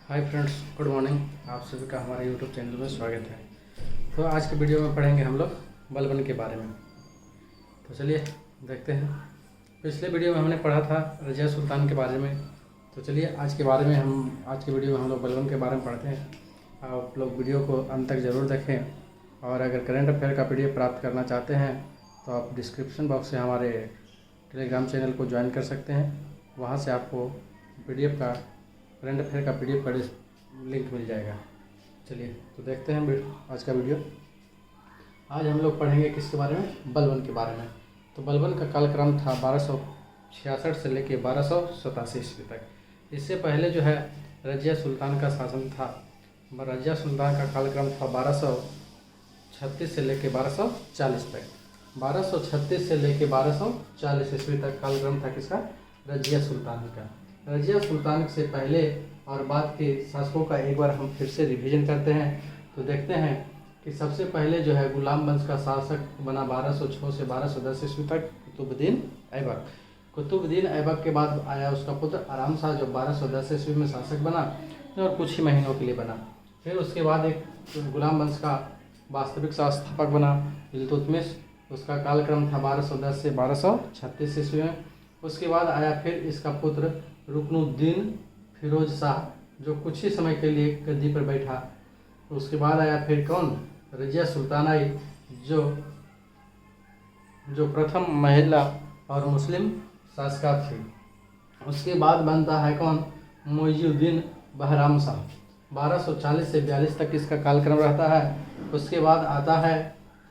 Hi friends, good morning. आप सभी का हमारे यूट्यूब चैनल में स्वागत है। तो आज के वीडियो में पढ़ेंगे हम लोग बलबन के बारे में। तो चलिए देखते हैं। पिछले वीडियो में हमने पढ़ा था रजिया सुल्तान के बारे में। तो चलिए आज के वीडियो में हम लोग बलबन के बारे में पढ़ते हैं। आप लोग वीडियो को अंत तक ज़रूर देखें और अगर करंट अफेयर का PDF प्राप्त करना चाहते हैं तो आप डिस्क्रिप्शन बॉक्स से हमारे टेलीग्राम चैनल को ज्वाइन कर सकते हैं। वहाँ से आपको PDF का करंट अफेयर का PDF का लिंक मिल जाएगा। चलिए तो देखते हैं आज का वीडियो। आज हम लोग पढ़ेंगे किसके बारे में? बलबन के बारे में। तो बलबन का कालक्रम था 1266 से लेकर 1287 ईस्वी तक। इससे पहले जो है रजिया सुल्तान का शासन था। रजिया सुल्तान का कालक्रम था 1236 से लेकर 1240 तक। 1236 से लेकर 1240 ईस्वी तक कालक्रम था किसका? रजिया सुल्तान का। रजिया सुल्तान से पहले और बाद के शासकों का एक बार हम फिर से रिवीजन करते हैं। तो देखते हैं कि सबसे पहले जो है गुलाम वंश का शासक बना 1206 से 1210 ईस्वी तक कुतुबुद्दीन ऐबक। कुतुबुद्दीन ऐबक के बाद आया उसका पुत्र आराम शाह, जो 1210 ईस्वी में शासक बना और कुछ ही महीनों के लिए बना। फिर उसके बाद एक गुलाम वंश का वास्तविक संस्थापक बना इल्तुतमिश। उसका कालक्रम था 1210 से 1236 ईस्वी में। उसके बाद आया फिर इसका पुत्र रुकनुद्दीन फिरोज शाह, जो कुछ ही समय के लिए गद्दी पर बैठा। उसके बाद आया फिर कौन? रजिया सुल्तान आई, जो प्रथम महिला और मुस्लिम शासका थी। उसके बाद बनता है कौन? मुइजुद्दीन बहराम शाह। 1240 से 42 तक इसका कालक्रम रहता है। उसके बाद आता है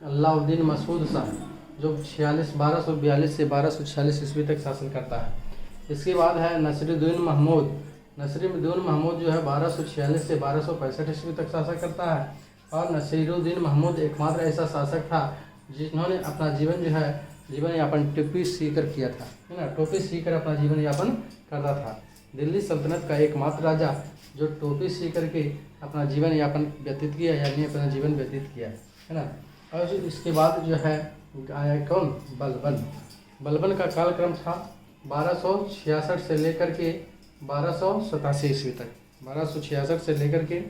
अलाउद्दीन मसूद शाह, जो 1242 से 1246 ईस्वी तक शासन करता है। इसके बाद है नसीरुद्दीन महमूद। नसीरुद्दीन महमूद जो है 1246 से 1265 ईस्वी तक शासन करता है। और नसीरुद्दीन महमूद एकमात्र ऐसा शासक था जिन्होंने अपना जीवन यापन टोपी सीकर किया था, है ना। टोपी सीकर अपना जीवन यापन करता था। दिल्ली सल्तनत का एकमात्र राजा जो टोपी सीकर के अपना जीवन यापन व्यतीत किया, यानी अपना जीवन व्यतीत किया, है ना। और इसके बाद जो है आया कौन? बलबन। बलबन का कालक्रम था 1266 से लेकर के 1287 ईस्वी तक। 1266 से लेकर के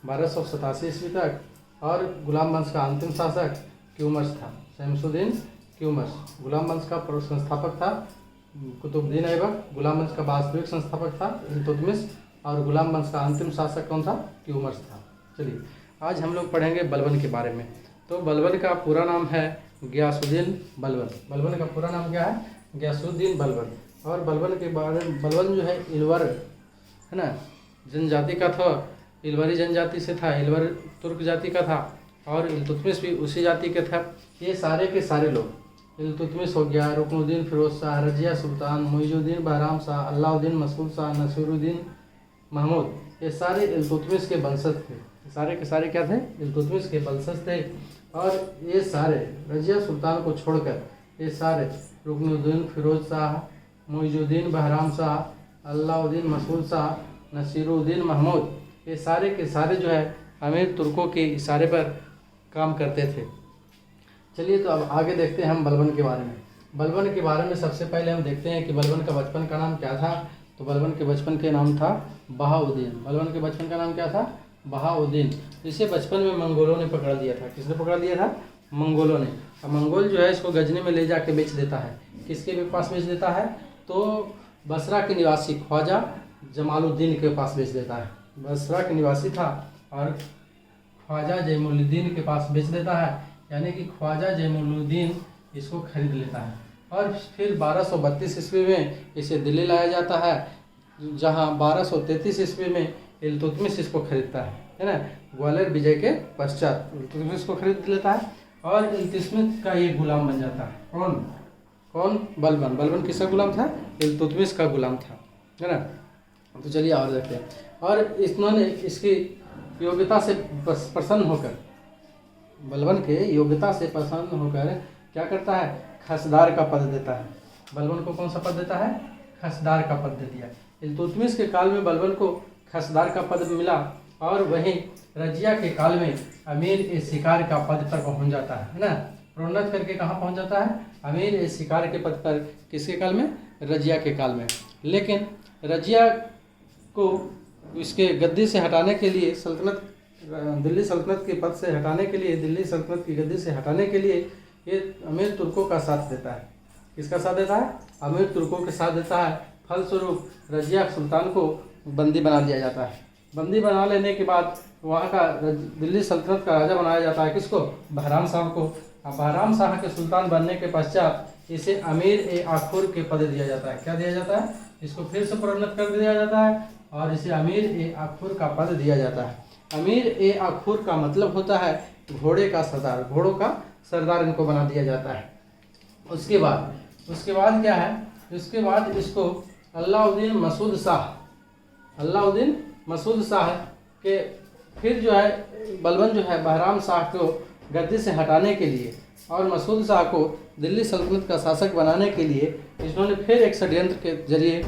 1287 ईस्वी तक। और गुलाम वंश का अंतिम शासक क्यूमर्स था, शमसुद्दीन क्यूमर्स। गुलाम वंश का संस्थापक था कुतुबुद्दीन ऐबक। गुलाम वंश का वास्तविक संस्थापक था इल्तुतमिश। और गुलाम वंश का अंतिम शासक कौन था? क्यूमर्स था। चलिए आज हम लोग पढ़ेंगे बलबन के बारे में। तो बलबन का पूरा नाम है गियासुद्दीन बलबन। बलबन का पूरा नाम क्या है? गियासुद्दीन बलबन। और बलबन के बारे में, बलबन जो है इलवर, है ना, जनजाति का था। इलवरी जनजाति से था। इलवर तुर्क जाति का था और इल्तुतमिश भी उसी जाति के था। ये सारे के सारे लोग, इल्तुतमिश हो गया, रुकनुद्दीन फिरोज शाह, रजिया सुल्तान, मुइजुद्दीन बहराम शाह, अलाउद्दीन मसूद शाह, नसीरुद्दीन महमूद, ये सारे इल्तुतमिश के वंशज थे। सारे के सारे क्या थे? इल्तुतमिश के वंशज थे। और ये सारे रजिया सुल्तान को छोड़कर ये सारे रुकनुद्दीन फिरोज शाह, मुइजुद्दीन बहराम शाह, अलाउद्दीन मसूद शाह, नसीरुद्दीन महमूद, ये सारे के सारे जो है अमीर तुर्कों के इशारे पर काम करते थे। चलिए तो अब आगे देखते हैं हम बलबन के बारे में। बलबन के बारे में सबसे पहले हम देखते हैं कि बलबन का बचपन का नाम क्या था। तो बलबन के बचपन के नाम था बहाउद्दीन। बलबन के बचपन का नाम क्या था? बहाउद्दीन। इसे बचपन में मंगोलों ने पकड़ लिया था। किसने पकड़ लिया था? मंगोलों ने। अब मंगोल जो है इसको गजनी में ले जाके बेच देता है। किसके पास बेच देता है? तो बसरा के निवासी ख्वाजा जमालुद्दीन के पास बेच देता है। बसरा के निवासी था और ख्वाजा जैनुलुद्दीन के पास बेच देता है, यानी कि ख्वाजा जैनुलुद्दीन इसको खरीद लेता है। और फिर 1232 ईस्वी में इसे दिल्ली लाया जाता है, जहां 1233 ईस्वी में इल्तुतमिश इसको खरीदता है ना। ग्वालियर विजय के पश्चात इल्तुतमिश को खरीद लेता है और इल्तुतमिश का ये गुलाम बन जाता है। कौन? बलबन। बलबन किसका गुलाम था? इल्तुतमिश का गुलाम था, है ना। तो चलिए और देखते हैं। और इन्होंने इसकी योग्यता से प्रसन्न होकर, बलबन के योग्यता से प्रसन्न होकर क्या करता है? खसदार का पद देता है। बलबन को कौन सा पद देता है? खसदार का पद दे दिया। इल्तुतमिश के काल में बलबन को खसदार का पद मिला और वहीं रजिया के काल में अमीर ए शिकार का पद पर पहुंच जाता है ना। प्रोन्नत करके कहाँ पहुंच जाता है? अमीर ए शिकार के पद पर। किसके काल में? रजिया के काल में। लेकिन रजिया को इसके गद्दी से हटाने के लिए दिल्ली सल्तनत के पद से हटाने के लिए, दिल्ली सल्तनत की गद्दी से हटाने के लिए ये अमीर तुर्कों का साथ देता है। किसका साथ देता है? अमीर तुर्कों के साथ देता है। फलस्वरूप रजिया सुल्तान को बंदी बना लिया जाता है। बंदी बना लेने के बाद वहाँ का दिल्ली सल्तनत का राजा बनाया जाता है। किसको? बहराम शाह को। अब बहराम शाह के सुल्तान बनने के पश्चात इसे अमीर-ए-आखुर के पद दिया जाता है। क्या दिया जाता है? इसको फिर से प्रोन्नत कर दिया जाता है और इसे अमीर-ए-आखुर का पद दिया जाता है। अमीर-ए-आखुर का मतलब होता है घोड़े का सरदार, घोड़ों का सरदार इनको बना दिया जाता है। उसके बाद क्या है? उसके बाद इसको अलाउद्दीन मसूद शाह के फिर जो है बलबन जो है बहराम शाह को गद्दी से हटाने के लिए और मसूद शाह को दिल्ली सल्तनत का शासक बनाने के लिए इन्होंने फिर एक षड्यंत्र के जरिए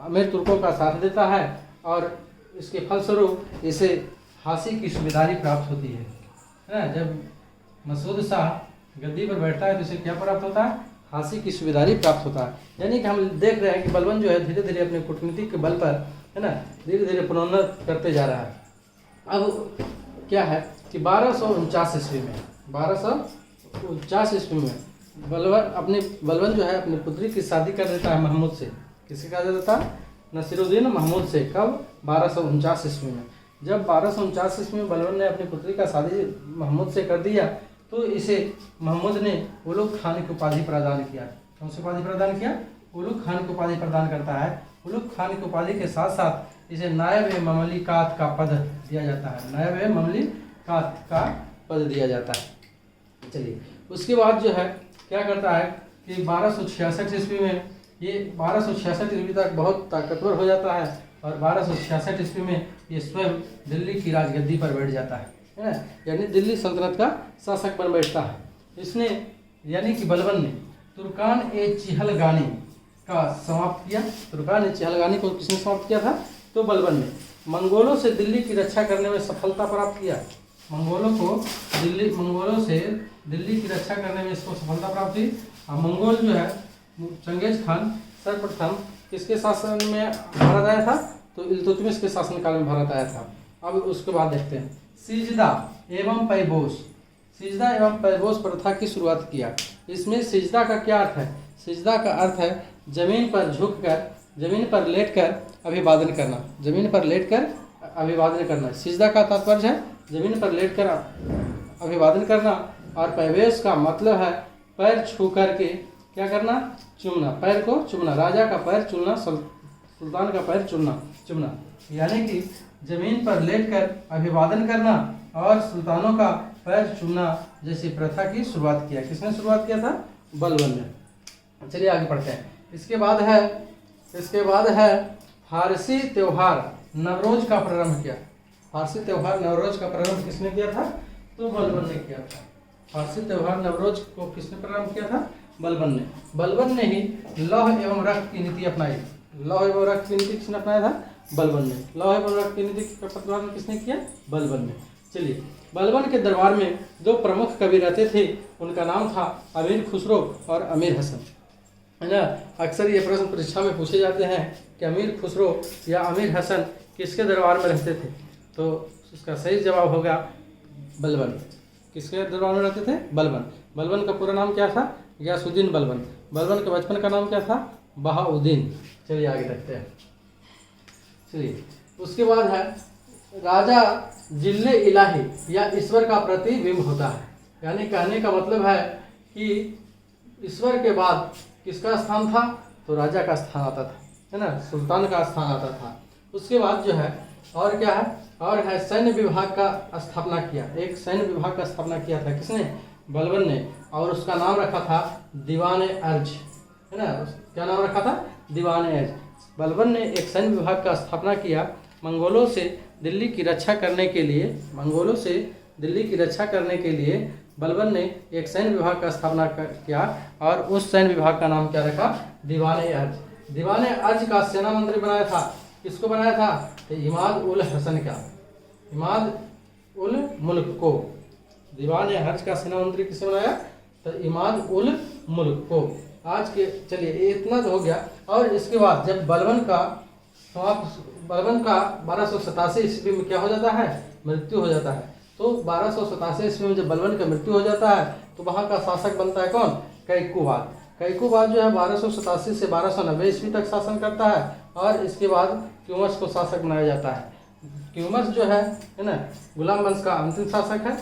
अमीर तुर्कों का साथ देता है और इसके फलस्वरूप इसे फांसी की सुबेदारी प्राप्त होती है ना। जब मसूद शाह गद्दी पर बैठता है तो इसे क्या प्राप्त होता है? फांसी की सुबेदारी प्राप्त होता है। यानी कि हम देख रहे हैं कि बलबन जो है धीरे धीरे अपने कूटनीति के बल पर है ना धीरे धीरे प्रोन्नत करते जा रहा है। अब क्या है कि 1249 ईस्वी में बलबन जो है अपनी पुत्री की शादी कर देता है महमूद से। किससे कर देता है? नसीरुद्दीन महमूद से। कब? 1249 ईस्वी में। जब 1249 ईस्वी में बलबन ने अपनी पुत्री का शादी महमूद से कर दिया तो इसे महमूद ने उलुग खान की उपाधि प्रदान किया। कौन सी उपाधि प्रदान किया? उलुग खान की उपाधि प्रदान करता है। उलुग खान की उपाधि के साथ साथ इसे नायब-ए-ममलिकात का पद दिया जाता है। नायब-ए-ममलिकात का पद दिया जाता है। चलिए उसके बाद जो है क्या करता है कि 1266 ईस्वी में ये 1266 ईस्वी तक बहुत ताकतवर हो जाता है और 1266 ईस्वी में ये स्वयं दिल्ली की राजगद्दी पर बैठ जाता है ना, यानी दिल्ली सल्तनत का शासक बन बैठता है। इसने यानी कि बलबन ने तुर्कान-ए-चिहलगानी का समाप्त किया। तुर्कान-ए-चिहलगानी को किसने समाप्त किया था? तो बलबन ने। मंगोलों से दिल्ली की रक्षा करने में सफलता प्राप्त किया। मंगोलों से दिल्ली की रक्षा करने में इसको सफलता प्राप्त हुई। और मंगोल जो है चंगेज खान सर्वप्रथम किसके शासन में भारत आया था? तो इल्तुतमिश के शासनकाल में भारत आया था। अब उसके बाद देखते हैं सिजदा एवं पैबोस प्रथा की शुरुआत किया। इसमें सिजदा का क्या अर्थ है? सिजदा का अर्थ है जमीन पर झुककर, जमीन पर लेटकर अभिवादन करना। जमीन पर लेटकर अभिवादन करना सिजदा का तात्पर्य है जमीन पर लेटकर अभिवादन करना। और पैबोस का मतलब है पैर छू करके क्या करना? चूमना, पैर को चूमना, राजा का पैर चूमना, सुल्तान का पैर चूमना। यानी कि जमीन पर लेटकर अभिवादन करना और सुल्तानों का पैर चूमना जैसी प्रथा की शुरुआत किया। किसने शुरुआत किया था? बलबन ने। चलिए आगे पढ़ते हैं। इसके बाद है फारसी त्यौहार नवरोज का प्रारंभ किया। फारसी त्यौहार नवरोज का प्रारंभ किसने किया था? तो बलबन ने किया था। फारसी त्यौहार नवरोज को किसने प्रारंभ किया था? बलबन ने ही लौह एवं रक्त की नीति अपनाई। लौह एवं रक्त की नीति किसने अपनाया था? बलबन ने। लौह एवं रक्त की नीति का प्रतिपादन किसने किया? बलबन ने। चलिए बलबन के दरबार में दो प्रमुख कवि रहते थे। उनका नाम था अमीर खुसरो और अमीर हसन, है ना। अक्सर ये प्रश्न परीक्षा में पूछे जाते हैं कि अमीर खुसरो या अमीर हसन किसके दरबार में रहते थे? तो उसका सही जवाब होगा बलबन। किसके दरबार में रहते थे? बलबन। बलबन का पूरा नाम क्या था? गयासुद्दीन बलबन। बलबन के बचपन का नाम क्या था? बहाउद्दीन। चलिए आगे देखते हैं। चलिए उसके बाद है राजा जिल्ले इलाही या ईश्वर का प्रतिबिंब होता है। यानी कहने का मतलब है कि ईश्वर के बाद किसका स्थान था? तो राजा का स्थान आता था, है ना, सुल्तान का स्थान आता था। उसके बाद जो है और क्या है? और है सैन्य विभाग का स्थापना किया। एक सैन्य विभाग का स्थापना किया था। किसने? बलबन ने। और उसका नाम रखा था दीवान-ए-अर्ज, है ना। क्या नाम रखा था? दीवान-ए-अर्ज। बलबन ने एक सैन्य विभाग का स्थापना किया। मंगोलों से दिल्ली की रक्षा करने के लिए बलबन ने एक सैन्य विभाग का स्थापना किया और उस सैन्य विभाग का नाम क्या रखा? दीवान-ए-अर्ज। दीवान-ए-अर्ज का सेना मंत्री बनाया था। किसको बनाया था? तो इमाद-उल-हसन का, इमाद-उल-मुल्क को। दीवान-ए-अर्ज का सेना मंत्री किसने बनाया? तो इमाद-उल-मुल्क को। आज के चलिए इतना तो हो गया। और इसके बाद जब बलबन का बलबन का 1287 ईस्वी में क्या हो जाता है, मृत्यु हो जाता है। तो 1287 ईस्वी में जब बलबन का मृत्यु हो जाता है तो वहाँ का शासक बनता है कौन, कैकुबाद। कैकुबाद जो है 1287 से 1290 ईस्वी तक शासन करता है और इसके बाद क्यूमर्स को शासक बनाया जाता है। क्यूमर्स जो है ना, गुलाम वंश का अंतिम शासक है।